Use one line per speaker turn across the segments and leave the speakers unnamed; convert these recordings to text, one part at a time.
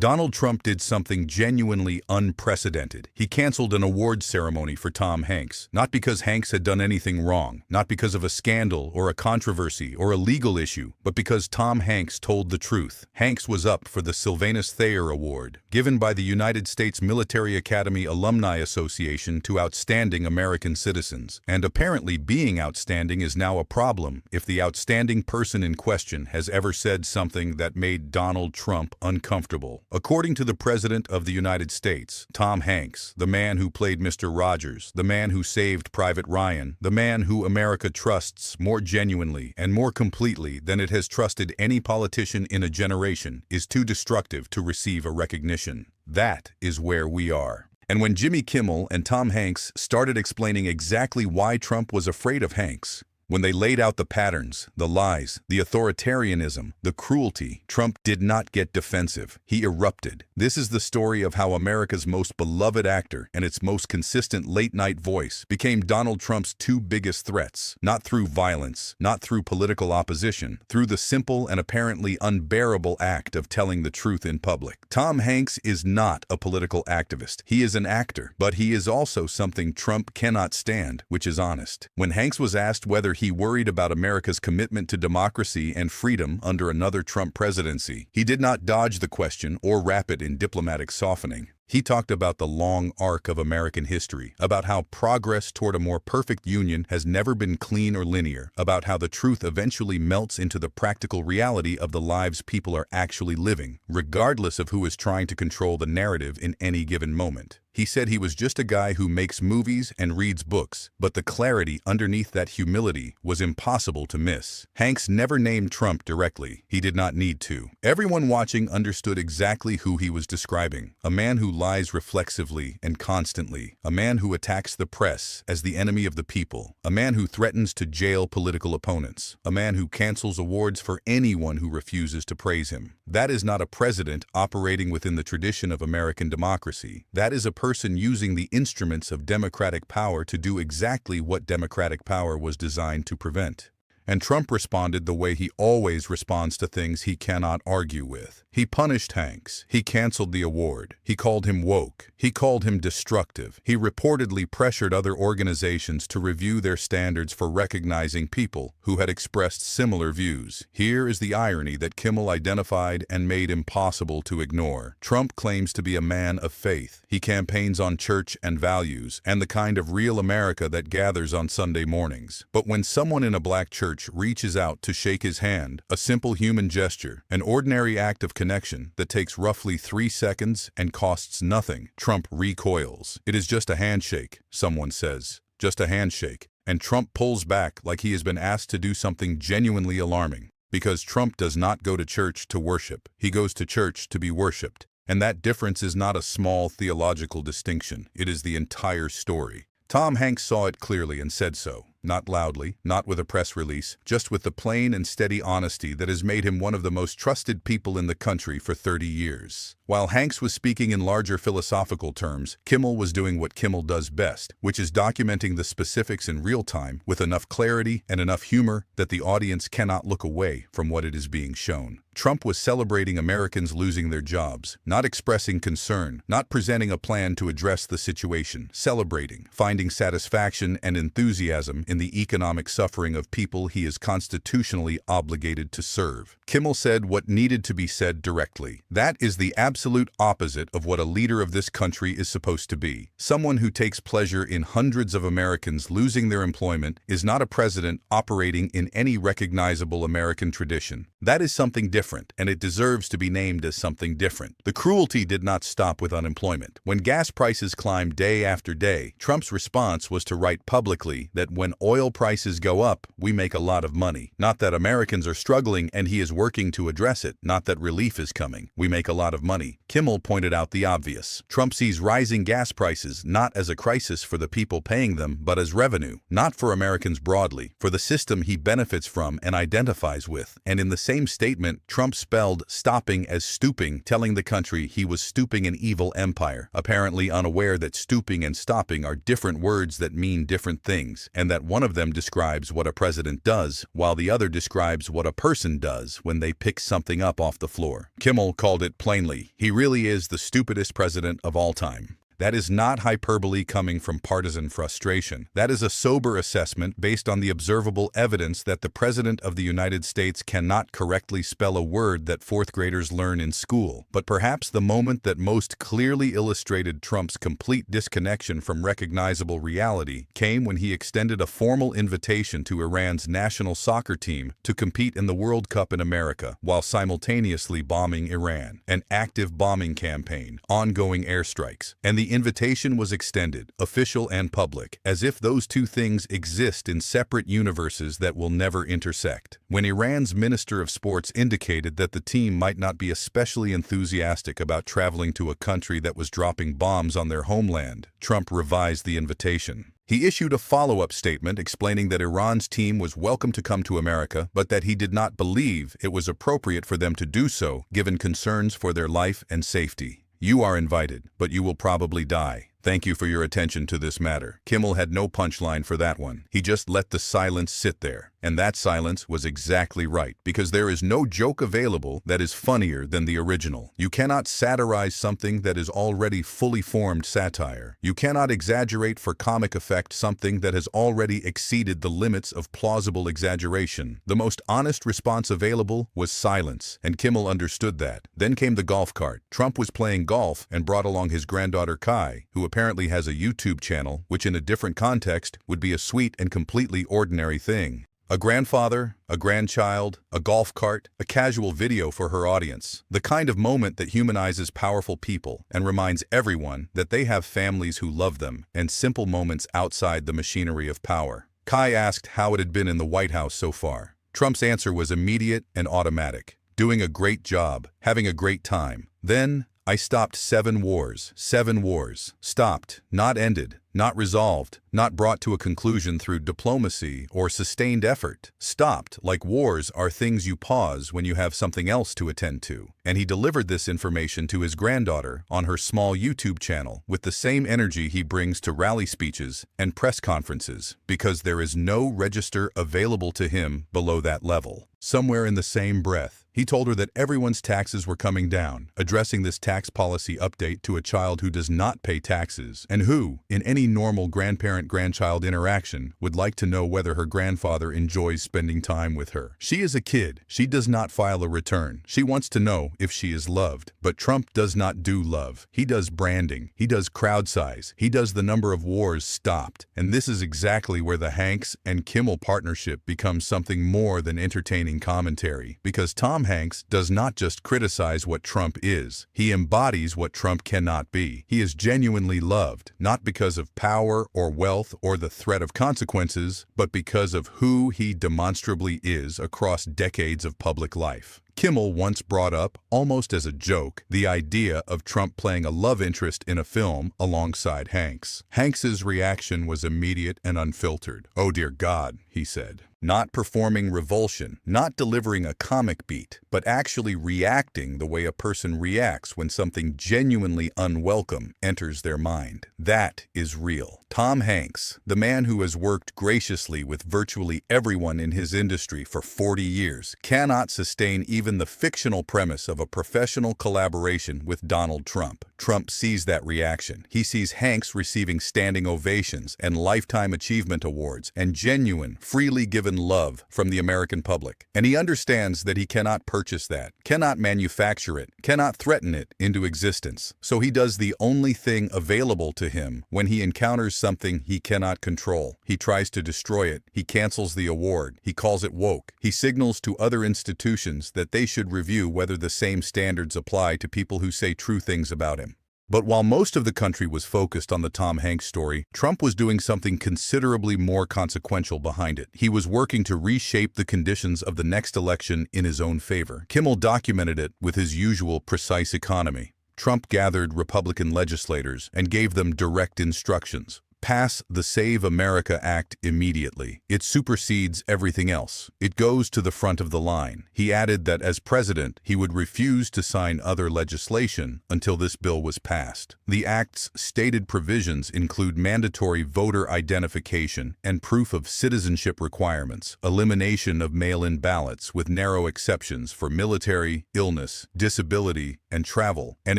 Donald Trump did something genuinely unprecedented. He canceled an awards ceremony for Tom Hanks, not because Hanks had done anything wrong, not because of a scandal or a controversy or a legal issue, but because Tom Hanks told the truth. Hanks was up for the Sylvanus Thayer Award, given by the United States Military Academy Alumni Association to outstanding American citizens. And apparently being outstanding is now a problem if the outstanding person in question has ever said something that made Donald Trump uncomfortable. According to the President of the United States, Tom Hanks, the man who played Mr. Rogers, the man who saved Private Ryan, the man who America trusts more genuinely and more completely than it has trusted any politician in a generation, is too destructive to receive a recognition. That is where we are. And when Jimmy Kimmel and Tom Hanks started explaining exactly why Trump was afraid of Hanks, when they laid out the patterns, the lies, the authoritarianism, the cruelty, Trump did not get defensive. He erupted. This is the story of how America's most beloved actor and its most consistent late-night voice became Donald Trump's two biggest threats, not through violence, not through political opposition, through the simple and apparently unbearable act of telling the truth in public. Tom Hanks is not a political activist. He is an actor, but he is also something Trump cannot stand, which is honest. When Hanks was asked whether he worried about America's commitment to democracy and freedom under another Trump presidency, he did not dodge the question or wrap it in diplomatic softening. He talked about the long arc of American history, about how progress toward a more perfect union has never been clean or linear, about how the truth eventually melts into the practical reality of the lives people are actually living, regardless of who is trying to control the narrative in any given moment. He said he was just a guy who makes movies and reads books, but the clarity underneath that humility was impossible to miss. Hanks never named Trump directly. He did not need to. Everyone watching understood exactly who he was describing. A man who lies reflexively and constantly. A man who attacks the press as the enemy of the people. A man who threatens to jail political opponents. A man who cancels awards for anyone who refuses to praise him. That is not a president operating within the tradition of American democracy. That is a person using the instruments of democratic power to do exactly what democratic power was designed to prevent. And Trump responded the way he always responds to things he cannot argue with. He punished Hanks. He canceled the award. He called him woke. He called him destructive. He reportedly pressured other organizations to review their standards for recognizing people who had expressed similar views. Here is the irony that Kimmel identified and made impossible to ignore. Trump claims to be a man of faith. He campaigns on church and values and the kind of real America that gathers on Sunday mornings. But when someone in a black church reaches out to shake his hand, a simple human gesture, an ordinary act of connection that takes roughly 3 seconds and costs nothing, Trump recoils. It is just a handshake, someone says. Just a handshake. And Trump pulls back like he has been asked to do something genuinely alarming. Because Trump does not go to church to worship. He goes to church to be worshipped. And that difference is not a small theological distinction. It is the entire story. Tom Hanks saw it clearly and said so. Not loudly, not with a press release, just with the plain and steady honesty that has made him one of the most trusted people in the country for 30 years. While Hanks was speaking in larger philosophical terms, Kimmel was doing what Kimmel does best, which is documenting the specifics in real time with enough clarity and enough humor that the audience cannot look away from what it is being shown. Trump was celebrating Americans losing their jobs, not expressing concern, not presenting a plan to address the situation, celebrating, finding satisfaction and enthusiasm in the economic suffering of people he is constitutionally obligated to serve. Kimmel said what needed to be said directly. That is the absolute opposite of what a leader of this country is supposed to be. Someone who takes pleasure in hundreds of Americans losing their employment is not a president operating in any recognizable American tradition. That is something different, and it deserves to be named as something different. The cruelty did not stop with unemployment. When gas prices climbed day after day, Trump's response was to write publicly that when oil prices go up, we make a lot of money. Not that Americans are struggling and he is working to address it, not that relief is coming. We make a lot of money. Kimmel pointed out the obvious. Trump sees rising gas prices not as a crisis for the people paying them, but as revenue, not for Americans broadly, for the system he benefits from and identifies with. And in the same statement, Trump spelled stopping as stooping, telling the country he was stooping an evil empire, apparently unaware that stooping and stopping are different words that mean different things, and that one of them describes what a president does, while the other describes what a person does when they pick something up off the floor. Kimmel called it plainly, "He really is the stupidest president of all time." That is not hyperbole coming from partisan frustration. That is a sober assessment based on the observable evidence that the President of the United States cannot correctly spell a word that fourth graders learn in school. But perhaps the moment that most clearly illustrated Trump's complete disconnection from recognizable reality came when he extended a formal invitation to Iran's national soccer team to compete in the World Cup in America, while simultaneously bombing Iran. An active bombing campaign, ongoing airstrikes, and the invitation was extended, official and public, as if those two things exist in separate universes that will never intersect. When Iran's Minister of Sports indicated that the team might not be especially enthusiastic about traveling to a country that was dropping bombs on their homeland, Trump revised the invitation. He issued a follow-up statement explaining that Iran's team was welcome to come to America, but that he did not believe it was appropriate for them to do so, given concerns for their life and safety. "You are invited, but you will probably die. Thank you for your attention to this matter." Kimmel had no punchline for that one. He just let the silence sit there. And that silence was exactly right, because there is no joke available that is funnier than the original. You cannot satirize something that is already fully formed satire. You cannot exaggerate for comic effect something that has already exceeded the limits of plausible exaggeration. The most honest response available was silence, and Kimmel understood that. Then came the golf cart. Trump was playing golf and brought along his granddaughter Kai, who apparently has a YouTube channel, which in a different context would be a sweet and completely ordinary thing. A grandfather, a grandchild, a golf cart, a casual video for her audience. The kind of moment that humanizes powerful people and reminds everyone that they have families who love them and simple moments outside the machinery of power. Kai asked how it had been in the White House so far. Trump's answer was immediate and automatic. "Doing a great job, having a great time. Then, I stopped 7 wars. 7 wars. Stopped, not ended, not resolved, not brought to a conclusion through diplomacy or sustained effort. Stopped, like wars are things you pause when you have something else to attend to." And he delivered this information to his granddaughter on her small YouTube channel with the same energy he brings to rally speeches and press conferences, because there is no register available to him below that level. Somewhere in the same breath, he told her that everyone's taxes were coming down, addressing this tax policy update to a child who does not pay taxes and who, in any normal grandparent-grandchild interaction, would like to know whether her grandfather enjoys spending time with her. She is a kid. She does not file a return. She wants to know if she is loved. But Trump does not do love. He does branding. He does crowd size. He does the number of wars stopped. And this is exactly where the Hanks and Kimmel partnership becomes something more than entertaining commentary. Because Tom Hanks does not just criticize what Trump is. He embodies what Trump cannot be. He is genuinely loved, not because of power or wealth or the threat of consequences, but because of who he demonstrably is across decades of public life. Kimmel once brought up, almost as a joke, the idea of Trump playing a love interest in a film alongside Hanks. Hanks's reaction was immediate and unfiltered. "Oh dear God," he said. Not performing revulsion, not delivering a comic beat, but actually reacting the way a person reacts when something genuinely unwelcome enters their mind. That is real. Tom Hanks, the man who has worked graciously with virtually everyone in his industry for 40 years, cannot sustain even the fictional premise of a professional collaboration with Donald Trump. Trump sees that reaction. He sees Hanks receiving standing ovations and lifetime achievement awards and genuine, freely given love from the American public. And he understands that he cannot purchase that, cannot manufacture it, cannot threaten it into existence. So he does the only thing available to him when he encounters something he cannot control. He tries to destroy it. He cancels the award. He calls it woke. He signals to other institutions that they should review whether the same standards apply to people who say true things about him. But while most of the country was focused on the Tom Hanks story, Trump was doing something considerably more consequential behind it. He was working to reshape the conditions of the next election in his own favor. Kimmel documented it with his usual precise economy. Trump gathered Republican legislators and gave them direct instructions. Pass the Save America Act immediately. It supersedes everything else. It goes to the front of the line. He added that as president, he would refuse to sign other legislation until this bill was passed. The act's stated provisions include mandatory voter identification and proof of citizenship requirements, elimination of mail-in ballots with narrow exceptions for military, illness, disability, and travel, and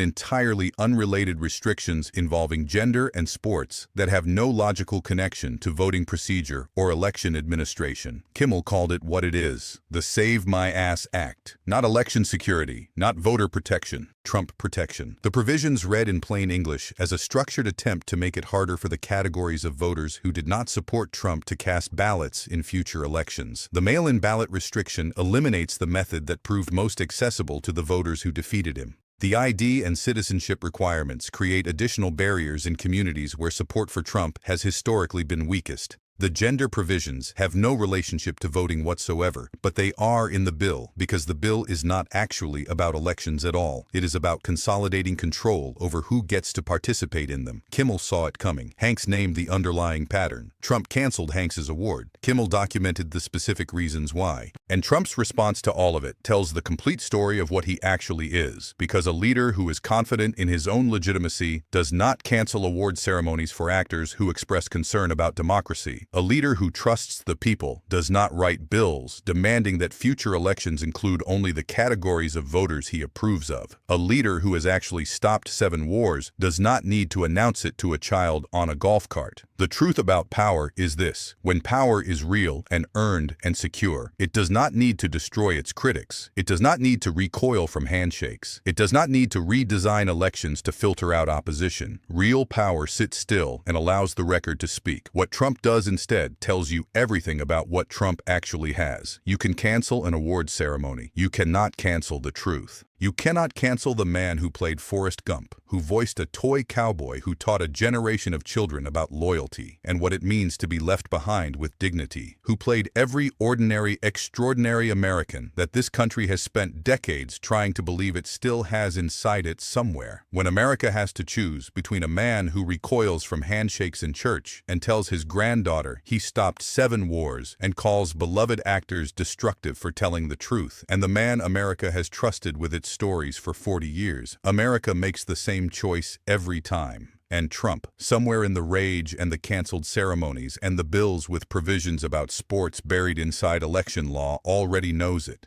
entirely unrelated restrictions involving gender and sports that have no logical connection to voting procedure or election administration. Kimmel called it what it is: the Save My Ass Act. Not election security, not voter protection, Trump protection. The provisions read in plain English as a structured attempt to make it harder for the categories of voters who did not support Trump to cast ballots in future elections. The mail-in ballot restriction eliminates the method that proved most accessible to the voters who defeated him. The ID and citizenship requirements create additional barriers in communities where support for Trump has historically been weakest. The gender provisions have no relationship to voting whatsoever, but they are in the bill because the bill is not actually about elections at all. It is about consolidating control over who gets to participate in them. Kimmel saw it coming. Hanks named the underlying pattern. Trump canceled Hanks's award. Kimmel documented the specific reasons why. And Trump's response to all of it tells the complete story of what he actually is, because a leader who is confident in his own legitimacy does not cancel award ceremonies for actors who express concern about democracy. A leader who trusts the people does not write bills demanding that future elections include only the categories of voters he approves of. A leader who has actually stopped 7 wars does not need to announce it to a child on a golf cart. The truth about power is this: when power is real and earned and secure, it does not need to destroy its critics. It does not need to recoil from handshakes. It does not need to redesign elections to filter out opposition. Real power sits still and allows the record to speak. What Trump does instead tells you everything about what Trump actually has. You can cancel an award ceremony. You cannot cancel the truth. You cannot cancel the man who played Forrest Gump, who voiced a toy cowboy who taught a generation of children about loyalty and what it means to be left behind with dignity, who played every ordinary, extraordinary American that this country has spent decades trying to believe it still has inside it somewhere. When America has to choose between a man who recoils from handshakes in church and tells his granddaughter he stopped 7 wars and calls beloved actors destructive for telling the truth, and the man America has trusted with its stories for 40 years, America makes the same choice every time. And Trump, somewhere in the rage and the canceled ceremonies and the bills with provisions about sports buried inside election law, already knows it.